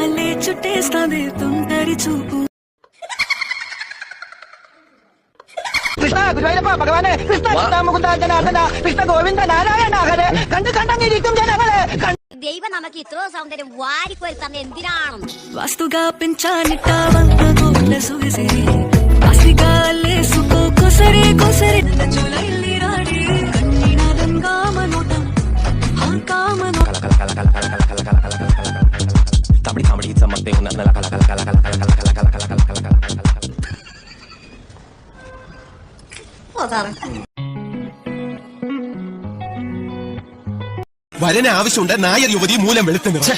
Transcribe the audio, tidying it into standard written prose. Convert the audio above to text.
మళ్ళీ చుట్టేస్తాంది తుంటరి చూపు. కృష్ణ గురువైనప్ప భగవానే కృష్ణ కృష్ణ ముకుంద జనార్దన కృష్ణ గోవింద നാരായണ ഹരേ കണ്ടു കണ്ടങ്ങിരിക്കും ജനങ്ങളെ. ദൈവം നമുക്ക് ഇത്രയോ സൗന്ദര്യം വാരിക്കോരി തന്നെ എന്തിനാണ്? వాస్తుగా పెంచానిట వంక గోల సుగసిరి వాస్తిగా లేసుకో కొసరి కొసరి జులైలి రాడి కన్నినాదంగా మనోటం కామనో కామెడీ కామెడీ సమతే ఉన్న కల కల కల కల కల కల కల కల కల కల కల വരന് ആവശ്യമുണ്ട് നായർ യുവതി മൂലം വെളുത്തു നിറം.